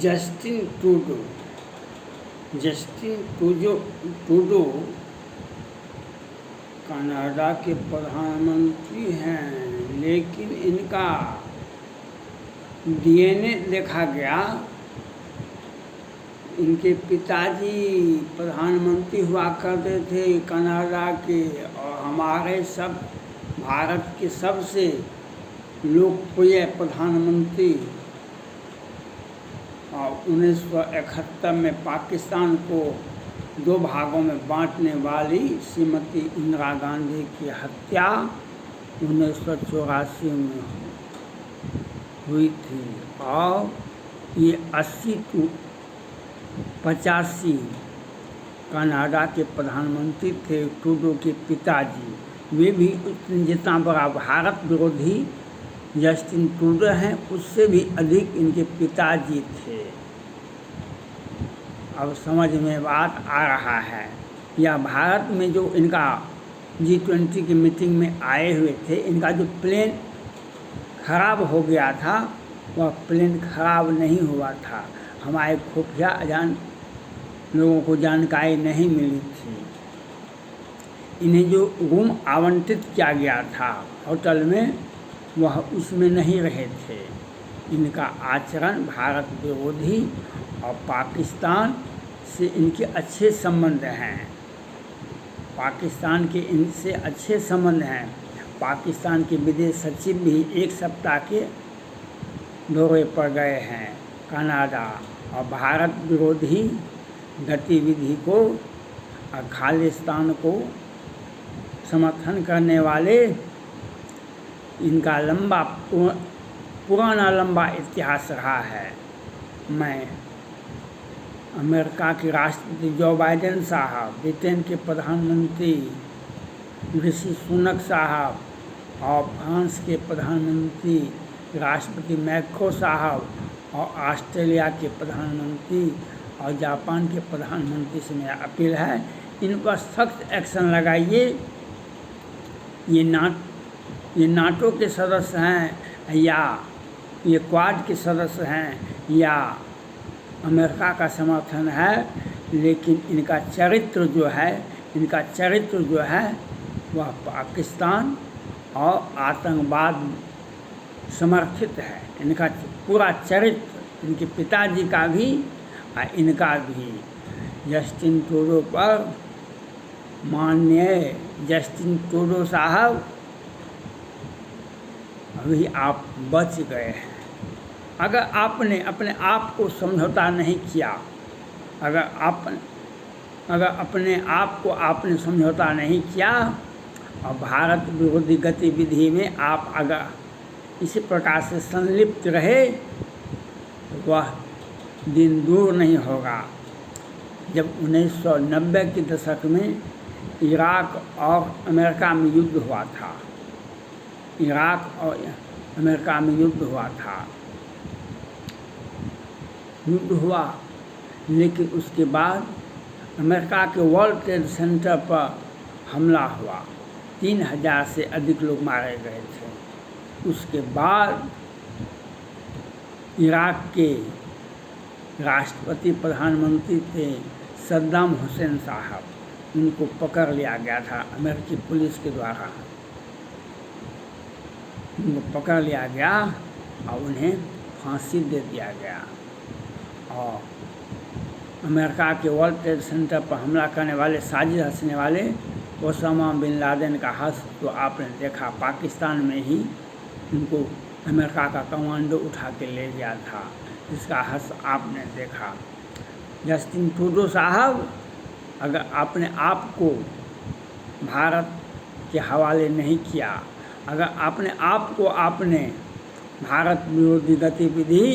Justin Trudeau Trudeau Canada के प्रधानमंत्री हैं, लेकिन इनका डीएनए देखा गया। इनके पिताजी प्रधानमंत्री हुआ करते थे कनाडा के, और हमारे सब भारत के सबसे लोकप्रिय प्रधानमंत्री। और 1971 में पाकिस्तान को 2 भागों में बांटने वाली श्रीमती इंदिरा गांधी की हत्या 1984 में हुई थी। और ये 80 to 85 कनाडा के प्रधानमंत्री थे ट्रूडो के पिताजी। वे भी जितना बड़ा भारत विरोधी जस्टिन ट्रूडो हैं, उससे भी अधिक इनके पिताजी थे। अब समझ में बात आ रहा है। या भारत में जो इनका G20 की मीटिंग में आए हुए थे, इनका जो प्लेन खराब हो गया था, वह प्लेन खराब नहीं हुआ था। हमारे खुफिया लोगों को जानकारी नहीं मिली थी। इन्हें जो रूम आवंटित किया गया था होटल में, वह उसमें नहीं रहे थे। इनका आचरण भारत विरोधी और पाकिस्तान से इनके अच्छे संबंध हैं। पाकिस्तान के इनसे अच्छे संबंध हैं। पाकिस्तान के विदेश सचिव भी 1 सप्ताह के दौरे पर गए हैं कनाडा। और भारत विरोधी गतिविधि को और खालिस्तान को समर्थन करने वाले, इनका पुराना लंबा इतिहास रहा है। मैं अमेरिका के राष्ट्रपति जो बाइडेन साहब, ब्रिटेन के प्रधानमंत्री ऋषि सुनक साहब, और फ्रांस के प्रधानमंत्री राष्ट्रपति मैक्रो साहब, और ऑस्ट्रेलिया के प्रधानमंत्री और जापान के प्रधानमंत्री से मेरा अपील है, इन पर सख्त एक्शन लगाइए। ये नाटो के सदस्य हैं, या ये क्वाड के सदस्य हैं, या अमेरिका का समर्थन है, लेकिन इनका चरित्र जो है वह पाकिस्तान और आतंकवाद समर्थित है। इनका पूरा चरित्र, इनके पिताजी का भी और इनका भी। जस्टिन ट्रूडो पर, माननीय जस्टिन ट्रूडो साहब, अभी आप बच गए हैं। अगर आपने अपने आप को समझौता नहीं किया, अगर अपने आप को आपने समझौता नहीं किया और भारत विरोधी गतिविधि में आप अगर इसी प्रकार से संलिप्त रहे, तो वह दिन दूर नहीं होगा जब 1990 के दशक में इराक और अमेरिका में युद्ध हुआ था। युद्ध हुआ, लेकिन उसके बाद अमेरिका के वर्ल्ड ट्रेड सेंटर पर हमला हुआ। 3000 से अधिक लोग मारे गए थे। उसके बाद इराक के राष्ट्रपति प्रधानमंत्री थे सद्दाम हुसैन साहब, उनको पकड़ लिया गया था अमेरिकी पुलिस के द्वारा। उनको पकड़ लिया गया और उन्हें फांसी दे दिया गया। और अमेरिका के वर्ल्ड ट्रेड सेंटर पर हमला करने वाले, साजिश रचने वाले ओसामा बिन लादेन का हस्त तो आपने देखा। पाकिस्तान में ही उनको अमेरिका का कमांडो उठा के ले गया था, जिसका हस्त आपने देखा। जस्टिन ट्रूडो साहब, अगर आपने आप को भारत के हवाले नहीं किया, अगर आपने आप को आपने भारत विरोधी गतिविधि,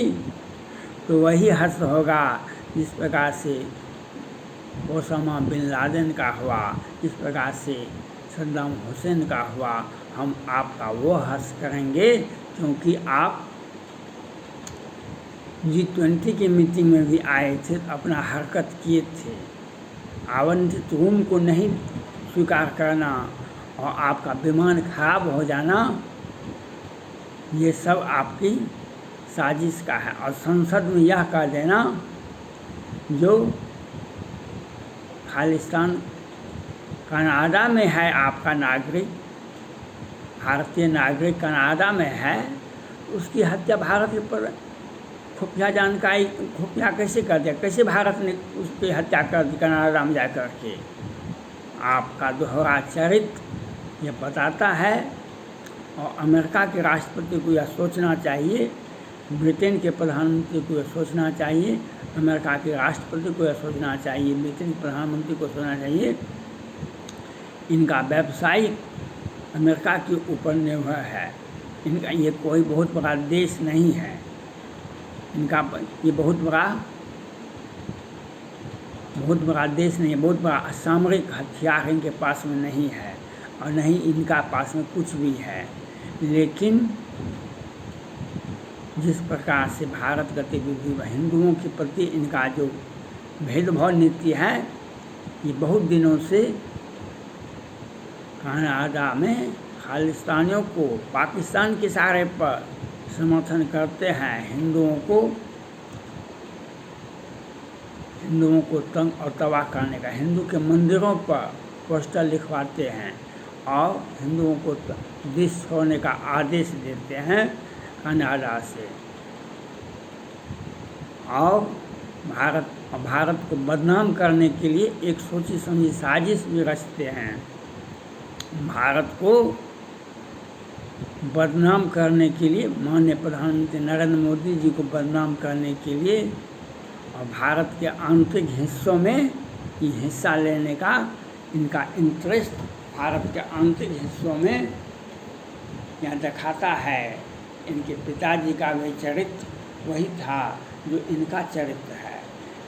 तो वही हस्त होगा जिस प्रकार से ओसामा बिन लादेन का हुआ, जिस प्रकार से सद्दाम हुसैन का हुआ। हम आपका वो हस्त करेंगे, क्योंकि आप G20 की मीटिंग में भी आए थे, अपना हरकत किए थे। आवंटित रूम को नहीं स्वीकार करना और आपका विमान खराब हो जाना, ये सब आपकी साजिश का है। और संसद में यह कह देना जो खालिस्तान कनाडा में है, आपका नागरिक, भारतीय नागरिक कनाडा में है, उसकी हत्या भारत के पर खुफिया जानकारी, खुफिया कैसे कर दिया, कैसे भारत ने उसकी हत्या कर दी कनाडा में जाकर के। आपका दोहरा चरित्र ये बताता है। और अमेरिका के राष्ट्रपति को यह सोचना चाहिए, ब्रिटेन के प्रधानमंत्री को यह सोचना चाहिए, अमेरिका के राष्ट्रपति को यह सोचना चाहिए, ब्रिटेन के प्रधानमंत्री को सोचना चाहिए, इनका व्यवसायिक अमेरिका के ऊपर निर्भर है। इनका ये कोई बहुत बड़ा देश नहीं है, इनका ये बहुत बड़ा देश नहीं है, बहुत बड़ा सामरिक हथियार इनके पास में नहीं है और नहीं इनका पास में कुछ भी है। लेकिन जिस प्रकार से भारत गतिविधि व हिंदुओं के प्रति इनका जो भेदभाव नीति है, ये बहुत दिनों से कनाडा में खालिस्तानियों को पाकिस्तान के सहारे पर समर्थन करते हैं। हिंदुओं को तंग और तबाह करने का, हिंदू के मंदिरों पर पोस्टर लिखवाते हैं और हिंदुओं को देश छोड़ने का आदेश देते हैं कनाडा से। और भारत को बदनाम करने के लिए एक सोची समझी साजिश भी रचते हैं। भारत को बदनाम करने के लिए, माननीय प्रधानमंत्री नरेंद्र मोदी जी को बदनाम करने के लिए और भारत के आंतरिक हिस्सों में ये हिस्सा लेने का इनका इंटरेस्ट भारत के आंतरिक हिस्सों में यह दिखाता है। इनके पिताजी का भी चरित्र वही था जो इनका चरित्र है।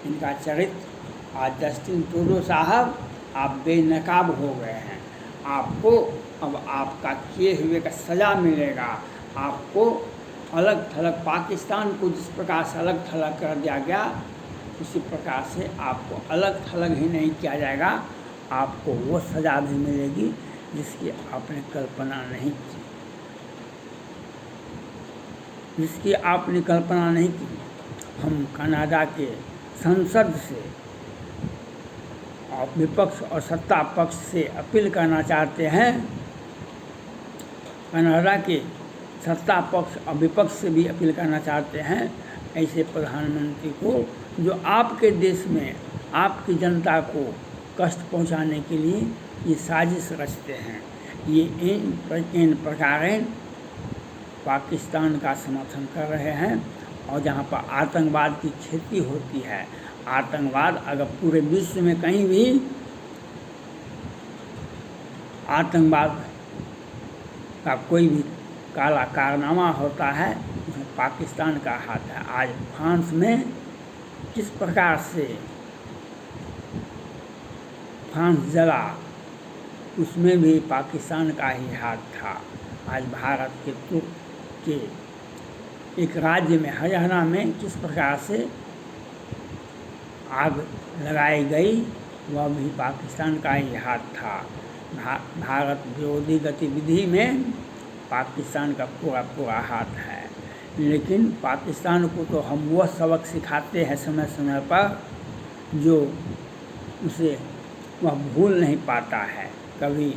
इनका चरित्र आज जस्टिन ट्रूडो साहब आप बेनकाब हो गए हैं, आपको अब आपका किए हुए का सज़ा मिलेगा। आपको अलग थलग, पाकिस्तान को जिस प्रकार से अलग थलग कर दिया गया उसी प्रकार से आपको अलग थलग ही नहीं किया जाएगा, आपको वो सज़ा भी मिलेगी जिसकी आपने कल्पना नहीं की, जिसकी आपने कल्पना नहीं की। हम कनाडा के संसद से और विपक्ष और सत्ता पक्ष से अपील करना चाहते हैं, कनाडा के सत्ता पक्ष और विपक्ष से भी अपील करना चाहते हैं ऐसे प्रधानमंत्री को जो आपके देश में आपकी जनता को कष्ट पहुंचाने के लिए ये साजिश रचते हैं। ये इन प्रकार पाकिस्तान का समर्थन कर रहे हैं और जहाँ पर आतंकवाद की खेती होती है, आतंकवाद अगर पूरे विश्व में कहीं भी आतंकवाद का कोई भी काला कारनामा होता है उसमें पाकिस्तान का हाथ है। आज फ्रांस में किस प्रकार से फ्रांस जला, उसमें भी पाकिस्तान का ही हाथ था। आज भारत के एक राज्य में हरियाणा में किस प्रकार से आग लगाई गई वह भी पाकिस्तान का ही हाथ था। भारत विरोधी गतिविधि में पाकिस्तान का पूरा हाथ है। लेकिन पाकिस्तान को तो हम वह सबक सिखाते हैं समय समय पर जो उसे वह भूल नहीं पाता है। कभी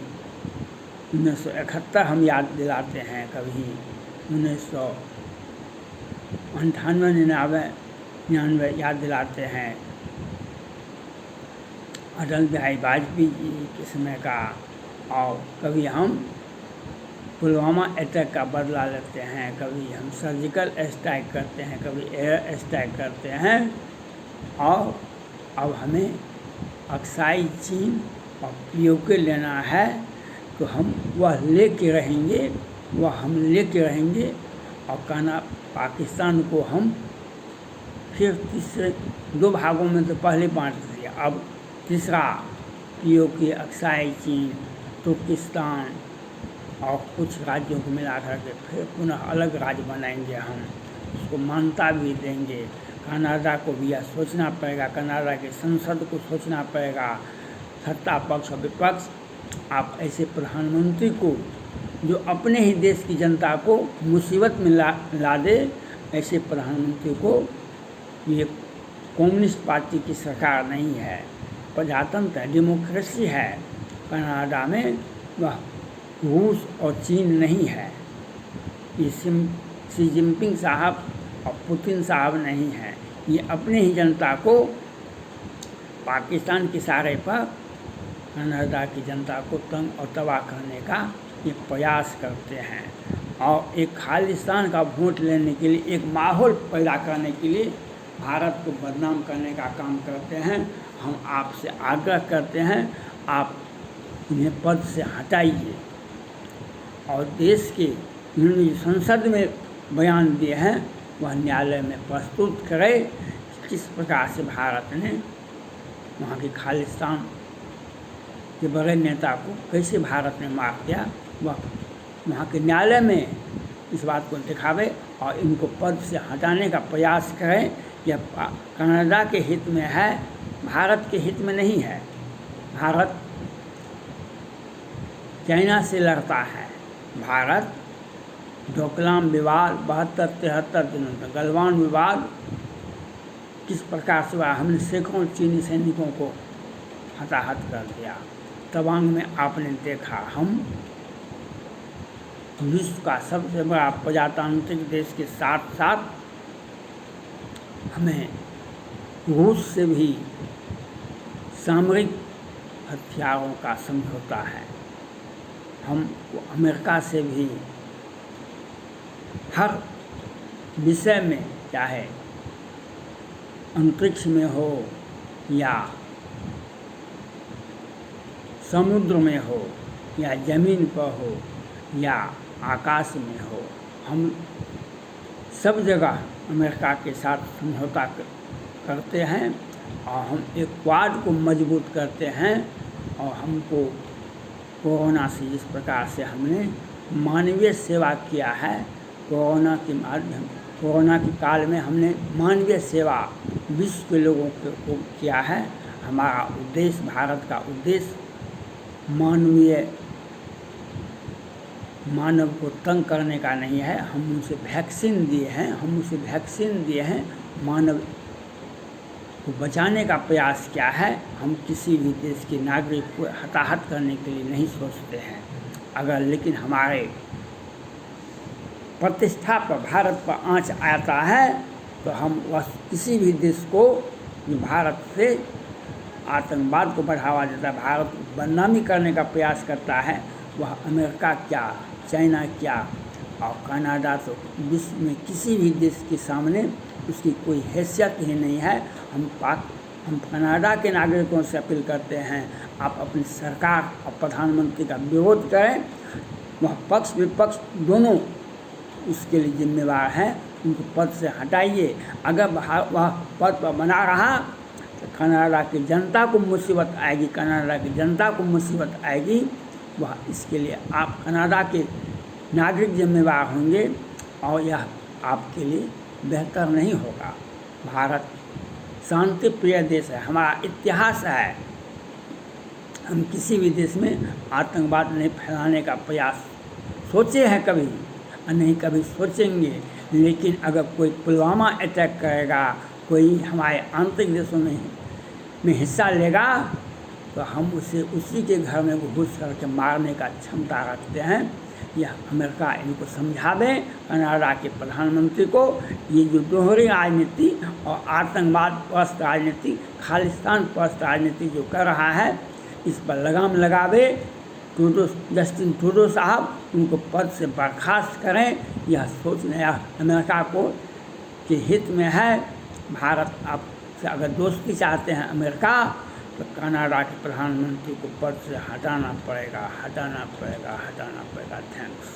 1971 हम याद दिलाते हैं, कभी 1998-99 याद दिलाते हैं, अटल बिहारी वाजपेयी जी के समय का, और कभी हम पुलवामा अटैक का बदला लेते हैं, कभी हम सर्जिकल स्ट्राइक करते हैं, कभी एयर स्ट्राइक करते हैं। और अब हमें अक्साई चीन और पीओके लेना है तो हम वह लेके रहेंगे, और कहना पाकिस्तान को हम फिर तीसरे 2 भागों में तो पहले बांट दिया, अब तीसरा पीओके, अक्साई चीन, तुर्किस्तान और कुछ राज्यों को मिला करके फिर पुनः अलग राज्य बनाएंगे। हम उसको मान्यता भी देंगे। कनाडा को भी यह सोचना पड़ेगा, कनाडा के संसद को सोचना पड़ेगा, सत्ता पक्ष और विपक्ष। आप ऐसे प्रधानमंत्री को जो अपने ही देश की जनता को मुसीबत में ला दे, ऐसे प्रधानमंत्री को, ये कम्युनिस्ट पार्टी की सरकार नहीं है, प्रजातंत्र है, डेमोक्रेसी है। कनाडा में वह रूस और चीन नहीं है, ये शी जिनपिंग साहब और पुतिन साहब नहीं हैं। ये अपने ही जनता को पाकिस्तान के सहारे पर कनाडा की जनता को तंग और तबाह करने का ये प्रयास करते हैं और एक खालिस्तान का वोट लेने के लिए, एक माहौल पैदा करने के लिए भारत को बदनाम करने का काम करते हैं। हम आपसे आग्रह करते हैं, आप इन्हें पद से हटाइए और देश के इन्होंने संसद में बयान दिए हैं वह न्यायालय में प्रस्तुत करे किस प्रकार से भारत ने वहाँ के खालिस्तान के बड़े नेता को कैसे भारत ने मार दिया, वह वहाँ के न्यायालय में इस बात को दिखावे और इनको पद से हटाने का प्रयास करें। यह कनाडा के हित में है, भारत के हित में नहीं है। भारत चाइना से लड़ता है। भारत डोकलाम विवाद 72-73 दिनों तक, गलवान विवाद किस प्रकार से हुआ, हमने सैकड़ों चीनी सैनिकों को हताहत कर दिया। तवांग में आपने देखा, हम विश्व का सबसे बड़ा प्रजातांत्रिक देश के साथ साथ हमें रूस से भी सामरिक हथियारों का समझौता है, हम अमेरिका से भी हर विषय में, चाहे अंतरिक्ष में हो या समुद्र में हो या ज़मीन पर हो या आकाश में हो, हम सब जगह अमेरिका के साथ समझौता करते हैं और हम एक क्वाड को मजबूत करते हैं। और हमको कोरोना से जिस प्रकार से हमने मानवीय सेवा किया है, कोरोना के काल में हमने मानवीय सेवा विश्व के लोगों को किया है। हमारा उद्देश्य, भारत का उद्देश्य मानव को तंग करने का नहीं है। हम उनसे वैक्सीन दिए हैं, मानव को बचाने का प्रयास किया है। हम किसी भी देश के नागरिक को हताहत करने के लिए नहीं सोचते हैं। अगर लेकिन हमारे प्रतिष्ठा पर, भारत पर आंच आता है तो हम वह किसी भी देश को जो भारत से आतंकवाद को बढ़ावा देता है, भारत को बदनामी करने का प्रयास करता है, वह अमेरिका क्या, चाइना क्या और कनाडा, तो विश्व में किसी भी देश के सामने उसकी कोई हैसियत ही नहीं है। हम कनाडा के नागरिकों से अपील करते हैं, आप अपनी सरकार और प्रधानमंत्री का विरोध करें। वह पक्ष विपक्ष दोनों उसके लिए जिम्मेवार हैं, उनको पद से हटाइए। अगर वह पद पर बना रहा तो कनाडा की जनता को मुसीबत आएगी, कनाडा की जनता को मुसीबत आएगी। वह इसके लिए आप कनाडा के नागरिक जिम्मेवार होंगे और यह आपके लिए बेहतर नहीं होगा। भारत शांति प्रिय देश है, हमारा इतिहास है। हम किसी भी देश में आतंकवाद नहीं फैलाने का प्रयास सोचे हैं कभी और नहीं कभी सोचेंगे। लेकिन अगर कोई पुलवामा अटैक करेगा, कोई हमारे आंतरिक देशों में हिस्सा लेगा तो हम उसे उसी के घर में घुस करके मारने का क्षमता रखते हैं। यह अमेरिका इनको समझावे, कनाडा के प्रधानमंत्री को, ये जो दोहरी राजनीति और आतंकवाद परस्त राजनीति, खालिस्तान परस्त राजनीति जो कर रहा है, इस पर लगाम लगावे। जस्टिन ट्रूडो साहब उनको पद से बर्खास्त करें। यह सोचना यह अमेरिका को के हित में है। भारत आपसे अगर दोस्ती चाहते हैं अमेरिका, तो कनाडा के प्रधानमंत्री को पद से हटाना पड़ेगा। थैंक्स।